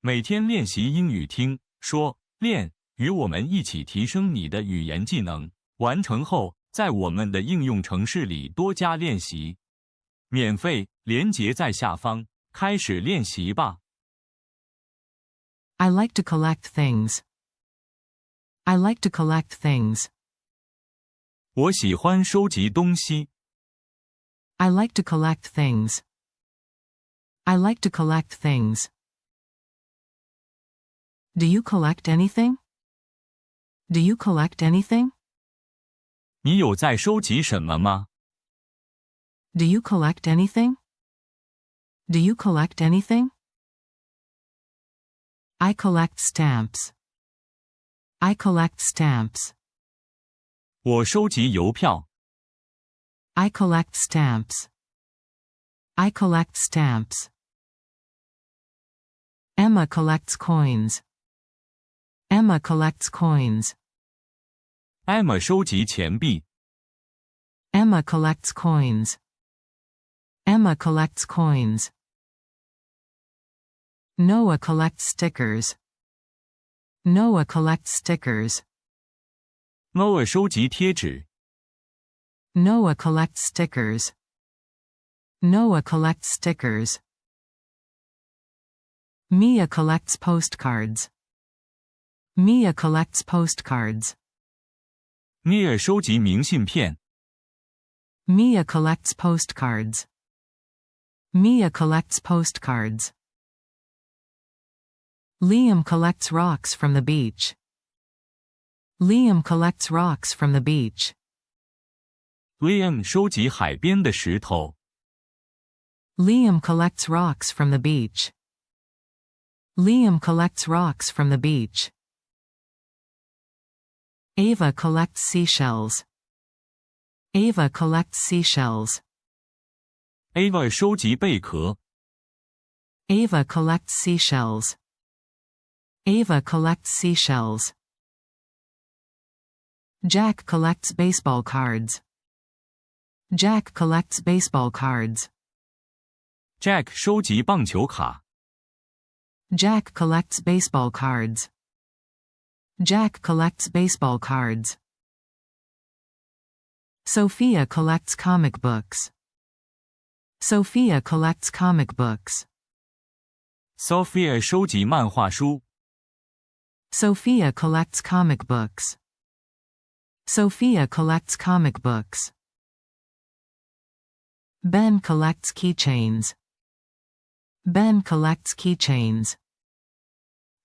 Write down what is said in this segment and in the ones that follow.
每天练习英语听、说、练，与我们一起提升你的语言技能。完成后，在我们的应用程式里多加练习。免费，连结在下方。开始练习吧。I like to collect things. I like to collect things. 我喜欢收集东西。I like to collect things. I like to collect things. Do you collect anything? Do you collect anything? 你有在收集什么吗？ Do you collect anything? Do you collect anything? I collect stamps. I collect stamps. 我收集邮票。I collect stamps. I collect stamps. Emma collects coins. Emma collects coins. Emma 收集钱币。Emma collects coins. Emma collects coins. Noah collects stickers. Noah collects stickers. Noah 收集贴纸。Noah collects stickers. Noah collects stickers. Mia collects postcards. Mia collects postcards. Mia 收集明信片。Mia collects postcards. Mia collects postcards. Liam collects rocks from the beach. Liam collects rocks from the beach. Liam 收集海边的石头。Liam collects rocks from the beach. Liam collects rocks from the beach. Ava collects seashells. Ava collects seashells. Ava 收集贝壳。Ava collects seashells. Ava collects seashells. Jack collects baseball cards. Jack collects baseball cards. Jack 收集棒球卡。Jack collects baseball cards. Jack collects baseball cards. Sophia collects comic books. Sophia collects comic books. Sophia 收集漫画书。Sophia collects comic books. Sophia collects comic books. Ben collects keychains. Ben collects keychains.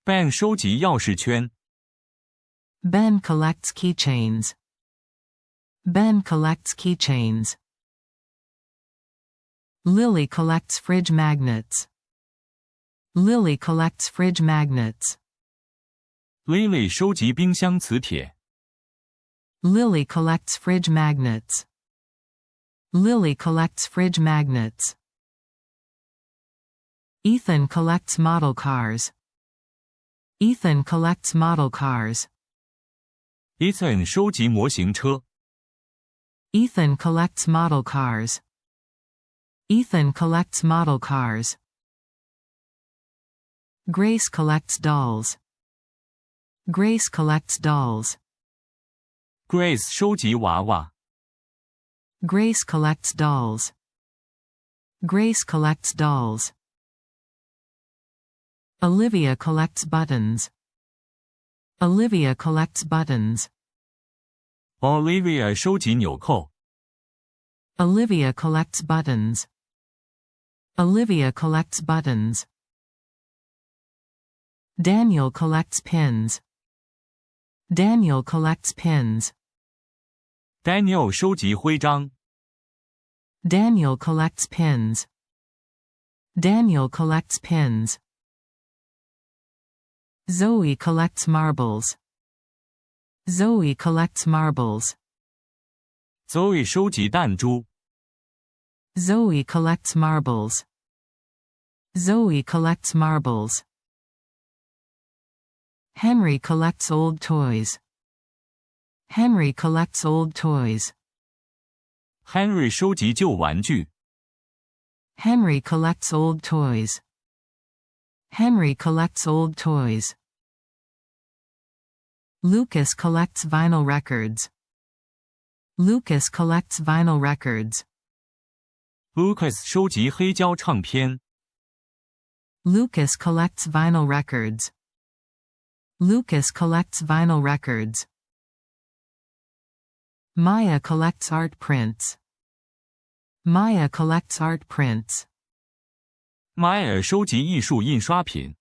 Ben 收集钥匙圈。Ben collects keychains. Ben collects keychains. Lily collects fridge magnets. Lily collects fridge magnets. Lily 收集冰箱磁铁。Lily collects fridge magnets. Lily collects fridge magnets. Ethan collects model cars. Ethan collects model cars. Ethan 收集模型车。Ethan collects model cars. Ethan collects model cars. Grace collects dolls. Grace collects dolls. Grace 收集娃娃。Grace collects dolls. Grace collects dolls. Olivia collects buttons. Olivia collects buttons. Olivia 收集纽扣。Olivia collects buttons. Olivia collects buttons. Daniel collects pins. Daniel collects pins. Daniel 收集徽章。Daniel collects pins. Daniel collects pins. Zoe collects marbles. Zoe collects marbles. Zoe 收集弹珠。Zoe collects marbles. Zoe collects marbles. Henry collects old toys. Henry collects old toys. Henry 收集旧玩具。Henry collects old toys. Henry collects old toys. Lucas collects vinyl records. Lucas collects vinyl records. Lucas 收集黑胶唱片。Lucas collects vinyl records. Lucas collects vinyl records. Maya collects art prints. Maya collects art prints. 玛埃尔收集艺术印刷品。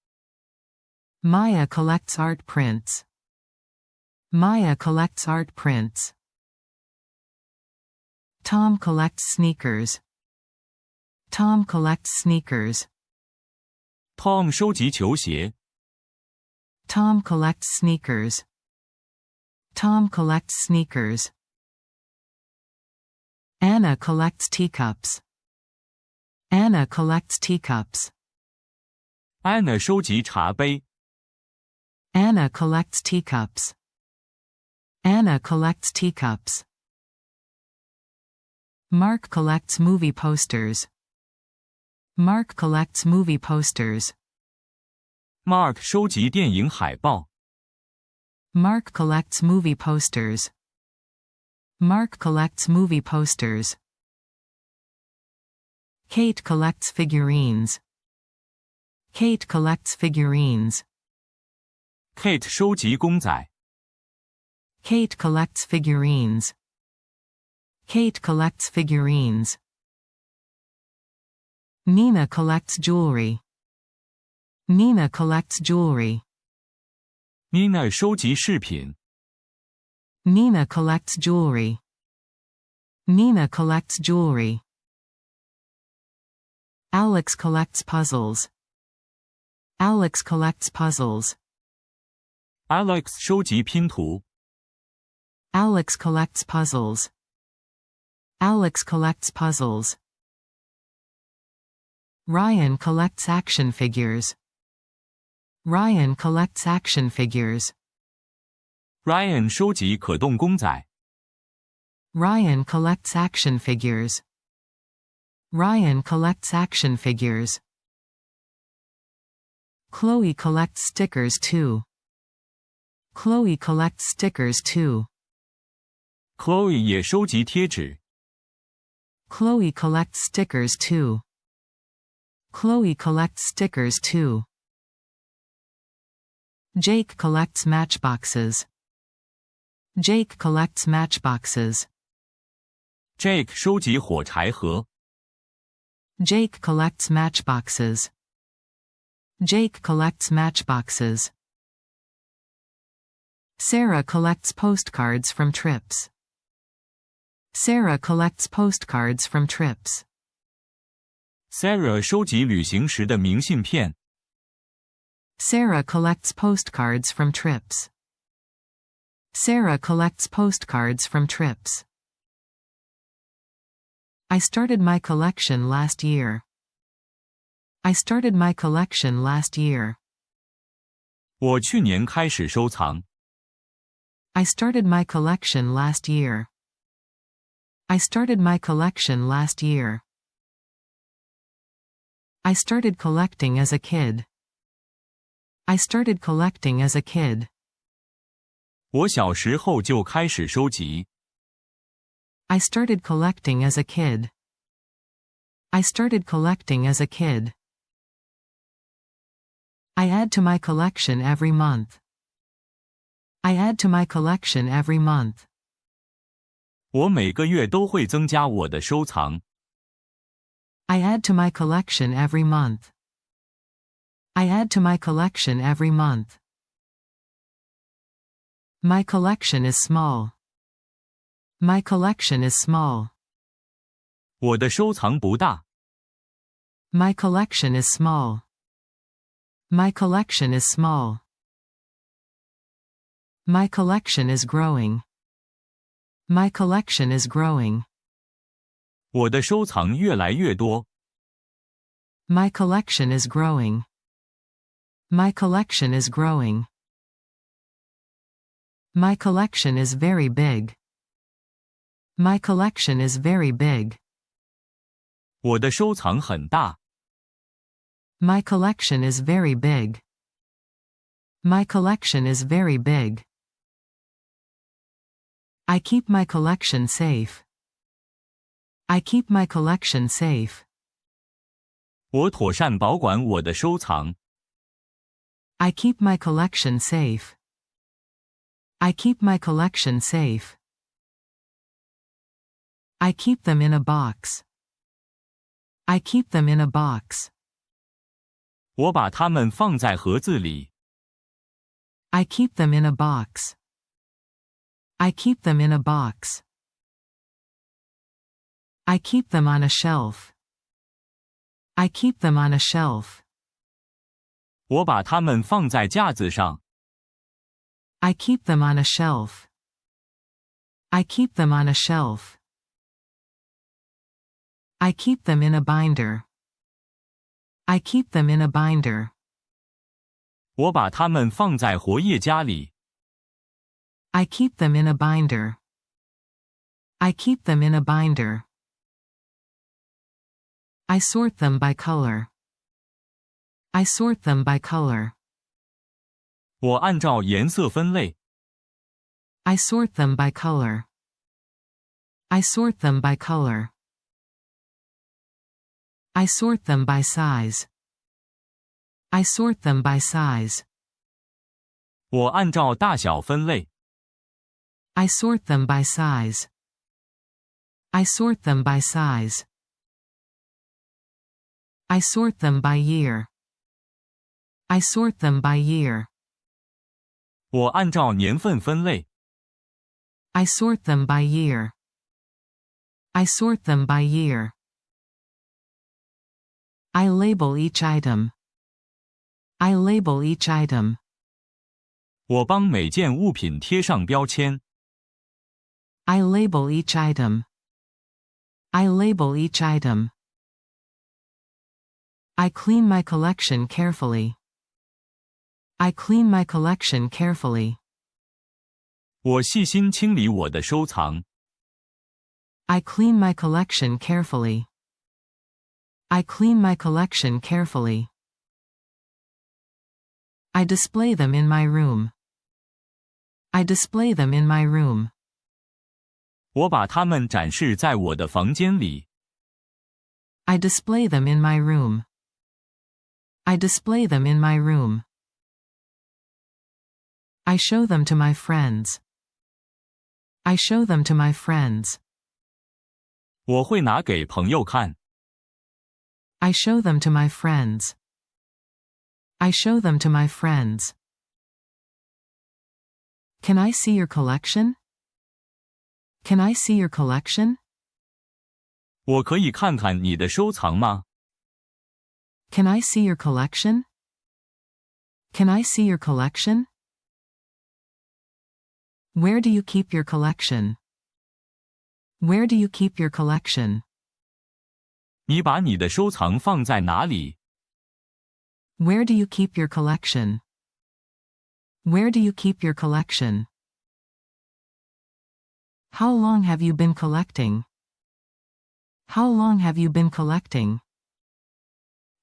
Maya collects art prints. Maya collects art prints. Tom collects sneakers. Tom collects sneakers. Tom 收集球鞋。Tom collects sneakers. Tom collects sneakers. Anna collects teacups. Anna collects teacups. Anna 收集茶杯。Anna collects teacups. Anna collects teacups. Mark collects movie posters. Mark collects movie posters. Mark 收集电影海报。Mark collects movie posters. Mark collects movie posters. Kate collects figurines. Kate collects figurines. Kate 收集公仔。Kate collects figurines. Kate collects figurines. Nina collects jewelry. Nina collects jewelry. Nina 收集饰品。Nina collects jewelry. Nina collects jewelry. Alex collects puzzles. Alex collects puzzles. Alex 收集拼图。Alex collects puzzles. Alex collects puzzles. Ryan collects action figures. Ryan collects action figures. Ryan 收集可动公仔。Ryan collects action figures. Ryan collects action figures. Chloe collects stickers too. Chloe collects stickers too. Chloe 也收集贴纸。Chloe collects stickers too. Chloe collects stickers too. Jake collects matchboxes. Jake collects matchboxes. Jake 收集火柴盒。Jake collects matchboxes. Jake collects matchboxes. Sarah collects postcards from trips. Sarah collects postcards from trips. Sarah 收集旅行时的明信片。Sarah collects postcards from trips. Sarah collects postcards from trips. I started my collection last year. I started my collection last year. 我去年开始收藏。I started my collection last year. I started my collection last year. I started collecting as a kid. I started collecting as a kid. 我小时候就开始收集。I started collecting as a kid. I started collecting as a kid. I add to my collection every month. I add to my collection every month. 我每个月都会增加我的收藏。I add to my collection every month. I add to my collection every month. My collection is small. My collection is small. 我的收藏不大。My collection is small. My collection is small. My collection is growing. My collection is growing. 我的收藏越来越多。My collection is growing. My collection is growing. My collection is very big. My collection is very big. 我的收藏很大。My collection is very big. My collection is very big. I keep my collection safe. I keep my collection safe. 我妥善保管我的收藏。I keep my collection safe. I keep my collection safe. I keep them in a box. I keep them in a box. 我把它们放在盒子里。I keep them in a box. I keep them in a box. I keep them on a shelf. I keep them on a shelf. 我把它们放在架子上。I keep them on a shelf. I keep them on a shelf. I keep them in a binder. I keep them in a binder. 我把它们放在活页夹里。I keep them in a binder. I keep them in a binder. I sort them by color. I sort them by color. 我按照颜色分类。I sort them by color. I sort them by color. I sort them by size. I sort them by size. 我按照大小分类。I sort them by size. I sort them by size. I sort them by year. I sort them by year. 我按照年份分类。I sort them by year. I sort them by year. I label each item. I label each item. 我帮每件物品贴上标签。I label each item. I label each item. I clean my collection carefully. I clean my collection carefully. 我细心清理我的收藏。I clean my collection carefully. I clean my collection carefully. I display them in my room. I display them in my room. 我把它们展示在我的房间里。I display them in my room. I display them in my room. I show them to my friends. I show them to my friends. 我会拿给朋友看。I show them to my friends. I show them to my friends. Can I see your collection? Can I see your collection? 我可以看看你的收藏吗？ Can I see your collection? Can I see your collection? Where do you keep your collection? Where do you keep your collection? 你把你的收藏放在哪里？ Where do you keep your collection? Where do you keep your collection? How long have you been collecting? How long have you been collecting?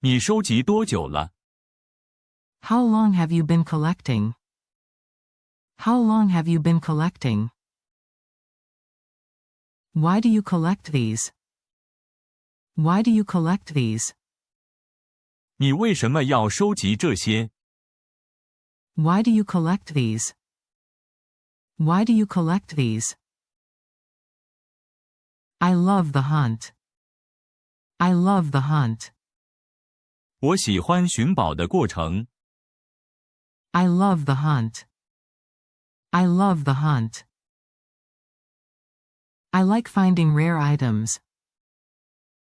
你收集多久了？ How long have you been collecting? How long have you been collecting? Why do you collect these? Why do you collect these? 你为什么要收集这些？ Why do you collect these? Why do you collect these? I love the hunt. I love the hunt. 我喜欢寻宝的过程。I love the hunt. I love the hunt. I like finding rare items.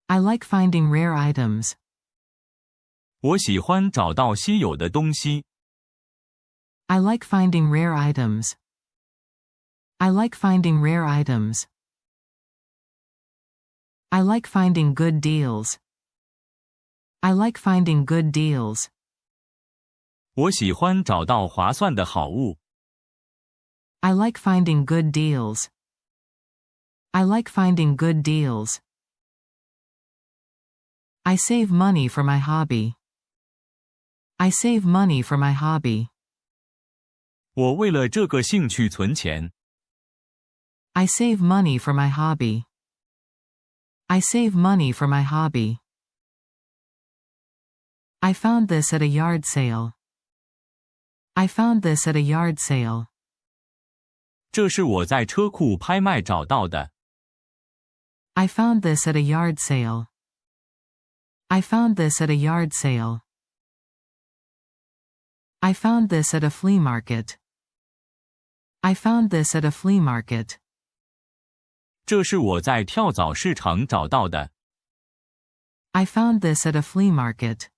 I like finding rare items. 我喜欢找到稀有的东西。I like finding rare items. I like finding rare items. I like finding good deals. I like finding good deals. 我喜欢找到划算的好物。I like finding good deals. I like finding good deals. I save money for my hobby. I save money for my hobby. 我为了这个兴趣存钱。I save money for my hobby. I save money for my hobby. I found this at a yard sale. I found this at a yard sale. 这是我在车库拍卖找到的。I found this at a yard sale. I found this at a yard sale. I found this at a flea market. I found this at a flea market. 这是我在跳蚤市场找到的。I found this at a flea market.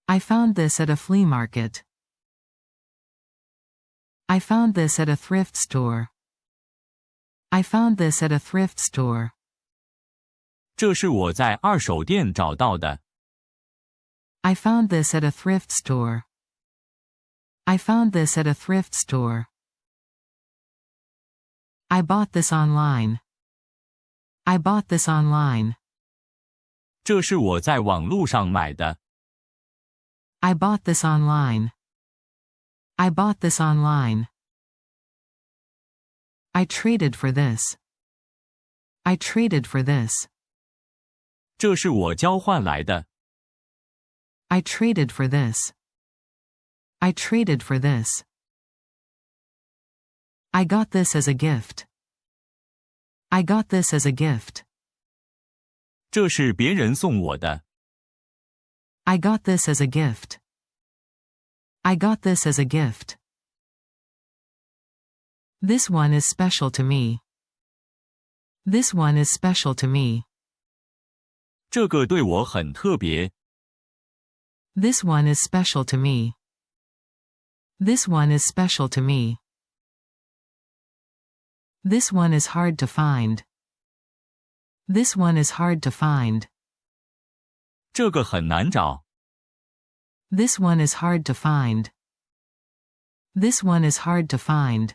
I found this at a flea market. I found this at a thrift store. I found this at a thrift store. 这是我在二手店找到的。I found this at a thrift store. I found this at a thrift store. I bought this online. I bought this online. 这是我在网路上买的。I bought this online. I bought this online. I traded for this. I traded for this. 这是我交换来的。I traded for this. I traded for this. I got this as a gift. I got this as a gift. 这是别人送我的。I got this as a gift. I got this as a gift. This one is special to me. This one is special to me. 这个对我很特别。This one is special to me. This one is special to me. This one is hard to find. This one is hard to find. 这个很难找。This one is hard to find. This one is hard to find.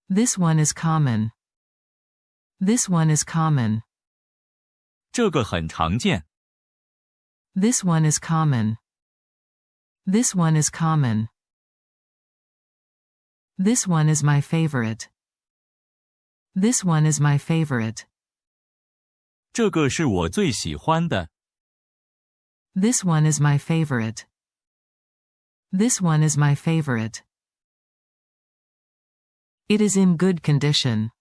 This one is common. This one is common. 这个很常见。This one is common. This one is common. This one is my favorite. This one is my favorite. 这个是我最喜欢的。This one is my favorite. This one is my favorite. It is in good condition.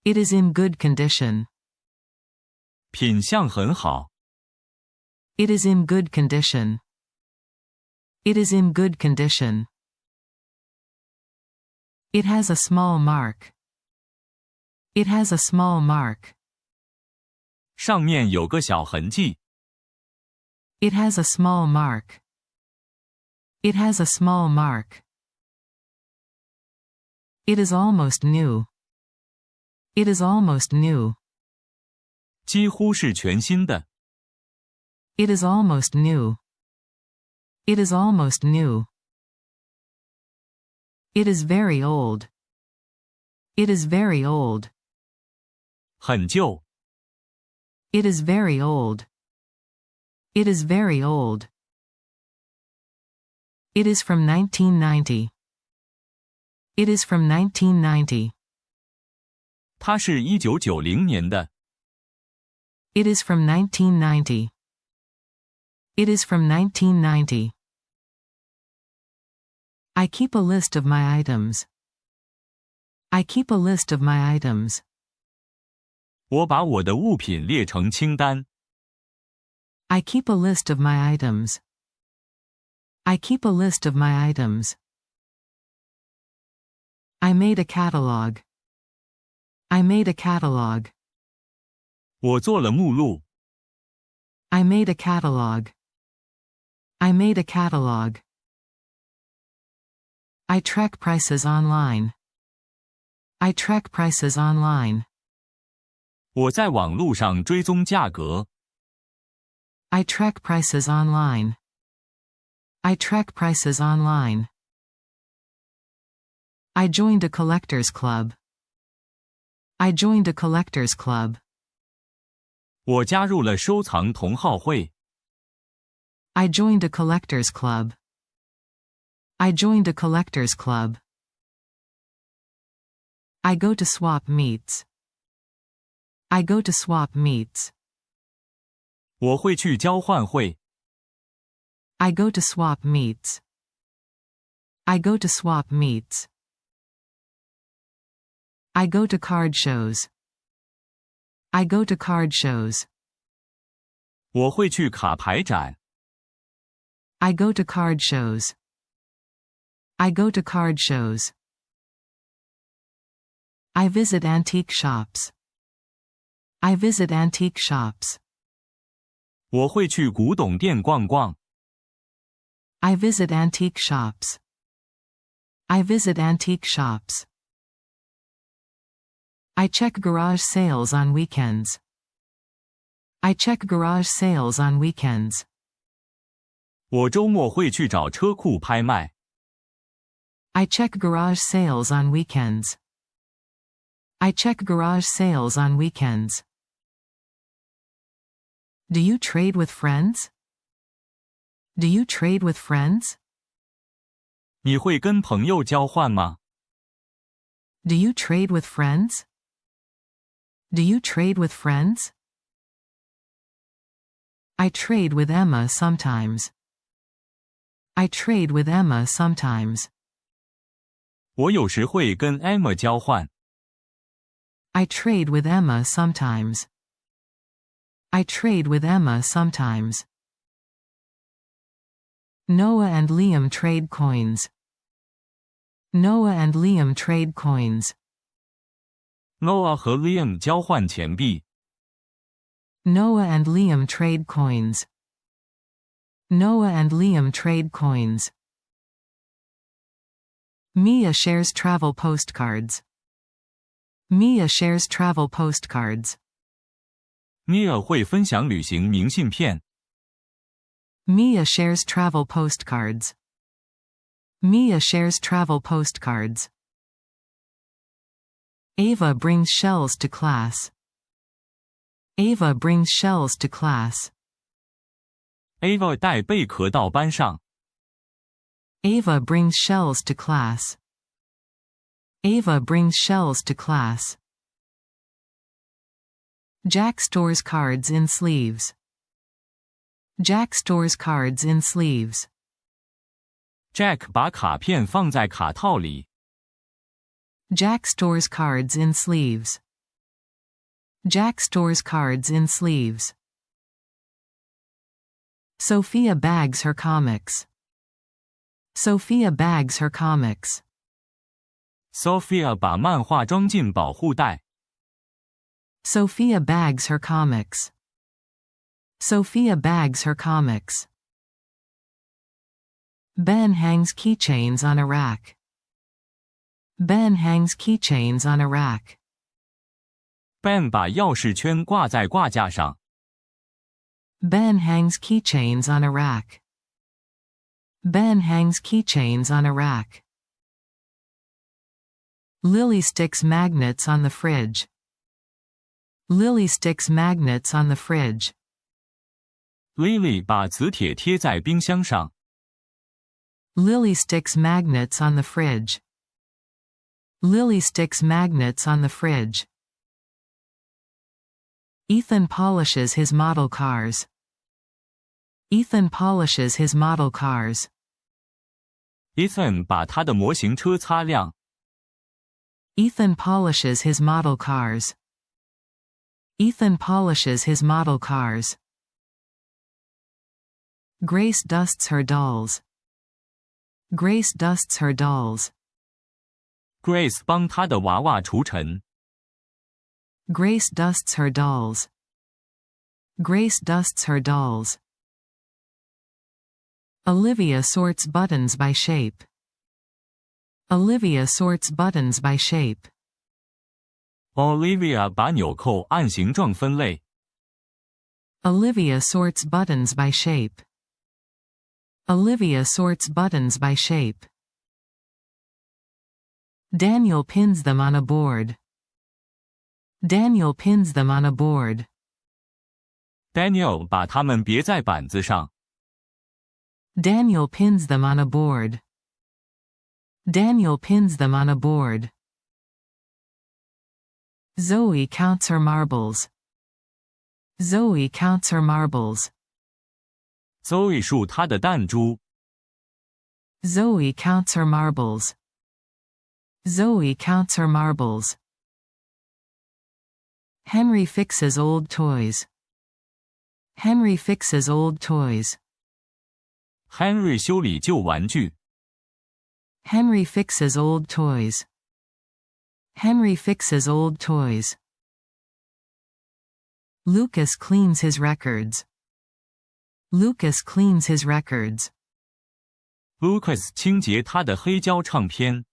It is in good condition. 品相很好。It is in good condition. It is in good condition. It has a small mark. It has a small mark. 上面有个小痕迹。It has a small mark. It has a small mark. It is almost new. It is almost new. 几乎是全新的。It is almost new. It is almost new. It is very old. It is very old. 很旧。It is very old. It is very old. It is from 1990. It is from 1990. 它是1990年的。It is from 1990. It is from 1990. I keep a list of my items. I keep a list of my items. 我把我的物品列成清单。I keep a list of my items. I keep a list of my items. I made a catalog. I made a catalog. 我做了目录。I made a catalog. I made a catalog. I track prices online. I track prices online. 我在网路上追踪价格。I track prices online. I track prices online. I joined a collector's club. I joined a collector's club. 我加入了收藏同好会。I joined a collector's club. I joined a collector's club. I go to swap meets. I go to swap meets. 我会去交换会。I go to swap meets. I go to swap meets. I go to card shows. I go to card shows. 我会去卡牌展。I go to card shows. I go to card shows. I visit antique shops. I visit antique shops. 我会去古董店逛逛。I visit antique shops. I visit antique shops. I check garage sales on weekends. I check garage sales on weekends. 我周末会去找车库拍卖。I check garage sales on weekends. I check garage sales on weekends. Do you trade with friends? Do you trade with friends? 你会跟朋友交换吗？ Do you trade with friends? Do you trade with friends? I trade with Emma sometimes. I trade with Emma sometimes. 我有时会跟 Emma 交换。I trade with Emma sometimes. I trade with Emma sometimes. Noah and Liam trade coins. Noah and Liam trade coins. Noah 和 Liam 交换钱币。Noah and Liam trade coins. Noah and Liam trade coins. Mia shares travel postcards. Mia shares travel postcards. Mia 会分享旅行明信片。Mia shares travel postcards. Mia shares travel postcards. Ava brings shells to class. Ava brings shells to class. Ava 带贝壳到班上。Ava brings shells to class. Ava brings shells to class. Jack stores cards in sleeves. Jack stores cards in sleeves. Jack 把卡片放在卡套里。Jack stores cards in sleeves. Jack stores cards in sleeves. Sophia bags her comics. Sophia bags her comics. Sophia 把漫画装进保护袋。Sophia bags her comics. Sophia bags her comics. Ben hangs keychains on a rack. Ben hangs keychains on a rack. Ben 把钥匙圈挂在挂架上。Ben hangs keychains on a rack. Ben hangs keychains on a rack. Lily sticks magnets on the fridge. Lily sticks magnets on the fridge. Lily 把磁铁贴在冰箱上。Lily sticks magnets on the fridge. Lily sticks magnets on the fridge. Ethan polishes his model cars. Ethan polishes his model cars. Ethan 把他的模型车擦亮。Ethan polishes his model cars. Ethan polishes his model cars. Grace dusts her dolls. Grace dusts her dolls. Grace 帮她的娃娃除尘。Grace dusts her dolls. Grace dusts her dolls. Olivia sorts buttons by shape. Olivia sorts buttons by shape. Olivia 把纽扣按形状分类。Olivia sorts buttons by shape. Olivia sorts buttons by shape. Daniel pins them on a board. Daniel pins them on a board. Daniel 把它们别在板子上。Daniel pins them on a board. Daniel pins them on a board. Zoe counts her marbles. Zoe counts her marbles. Zoe 数她的弹珠。Zoe counts her marbles. Zoe counts her marbles. Henry fixes old toys. Henry fixes old toys. Henry 修理旧玩具。Henry fixes old toys. Henry fixes old toys. Lucas cleans his records. Lucas cleans his records. Lucas 清洁他的黑胶唱片。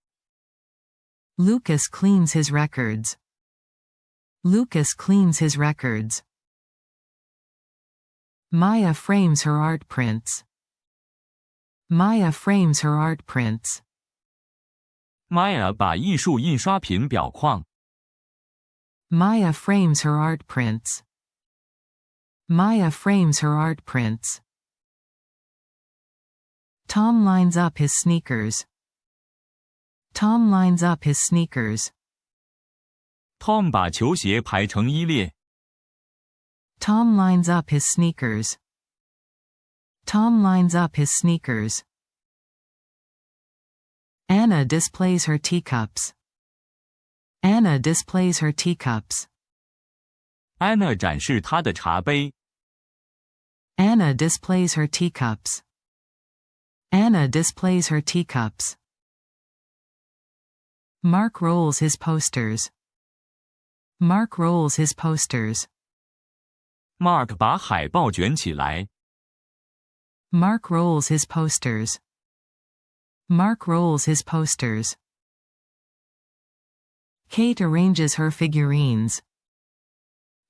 Lucas cleans his records. Lucas cleans his records. Maya frames her art prints. Maya frames her art prints. Maya 把艺术印刷品裱框。Maya frames her art prints. Maya frames her art prints. Tom lines up his sneakers. Tom lines up his sneakers. Tom 把球鞋排成一列。Tom lines up his sneakers. Tom lines up his sneakers. Anna displays her teacups. Anna displays her teacups. Anna 展示她的茶杯。Anna displays her teacups. Anna displays her teacups. Mark rolls his posters. Mark rolls his posters. Mark 把海报卷起来。Mark rolls his posters. Mark rolls his posters. Kate arranges her figurines.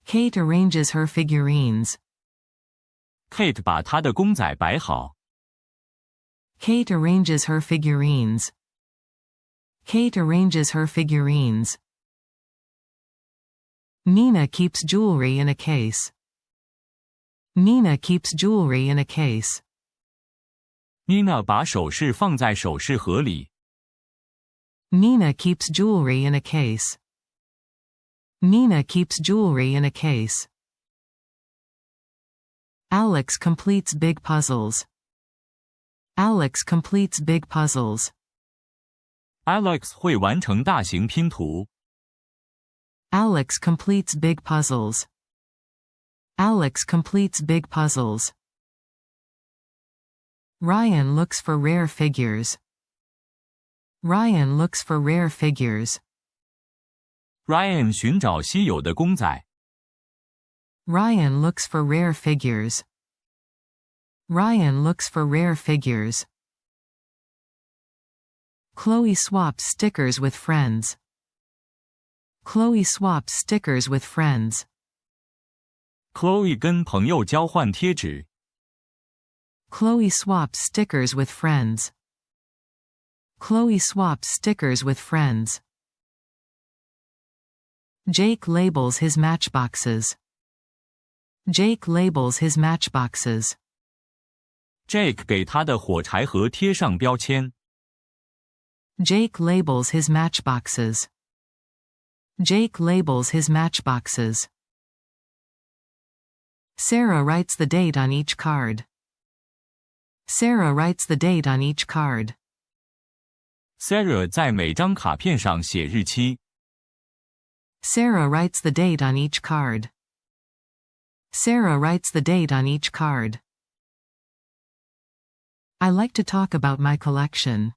Kate arranges her figurines. Kate 把她的公仔摆好。Kate arranges her figurines. Kate arranges her figurines. Nina keeps jewelry in a case. Nina keeps jewelry in a case. Nina 把首饰放在首饰盒里。Nina keeps jewelry in a case. Nina keeps jewelry in a case. Alex completes big puzzles. Alex completes big puzzles. Alex 会完成大型拼图。Alex completes big puzzles. Alex completes big puzzles. Ryan looks for rare figures. Ryan looks for rare figures. Ryan 寻找稀有的公仔。Ryan looks for rare figures. Ryan looks for rare figures. Chloe swaps stickers with friends. Chloe swaps stickers with friends. Chloe 跟朋友交换贴纸。Chloe swaps stickers with friends. Chloe swaps stickers with friends. Jake labels his matchboxes. Jake labels his matchboxes. Jake 给他的火柴盒贴上标签。Jake labels his matchboxes. Jake labels his matchboxes. Sarah writes the date on each card. Sarah writes the date on each card. Sarah 在每张卡片上写日期。Sarah writes the date on each card. Sarah writes the date on each card. I like to talk about my collection.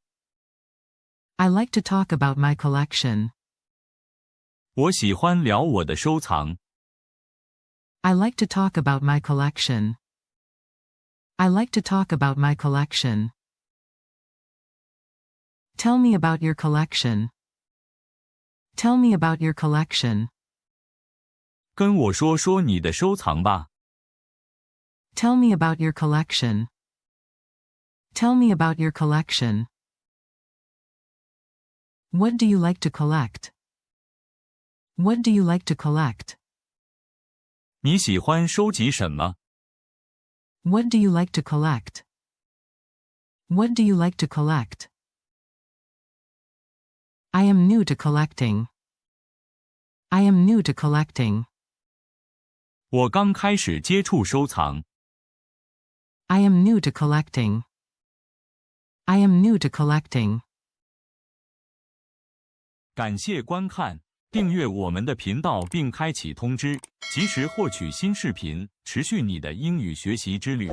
I like to talk about my collection. 我喜欢聊我的收藏。I like to talk about my collection. I like to talk about my collection. Tell me about your collection. Tell me about your collection. 跟我说说你的收藏吧。Tell me about your collection. Tell me about your collection. What do you like to collect? What do you like to collect? 你喜欢收集什么？ What do you like to collect? What do you like to collect? I am new to collecting. I am new to collecting. 我刚开始接触收藏。I am new to collecting. I am new to collecting. 感谢观看，订阅我们的频道并开启通知，及时获取新视频，持续你的英语学习之旅。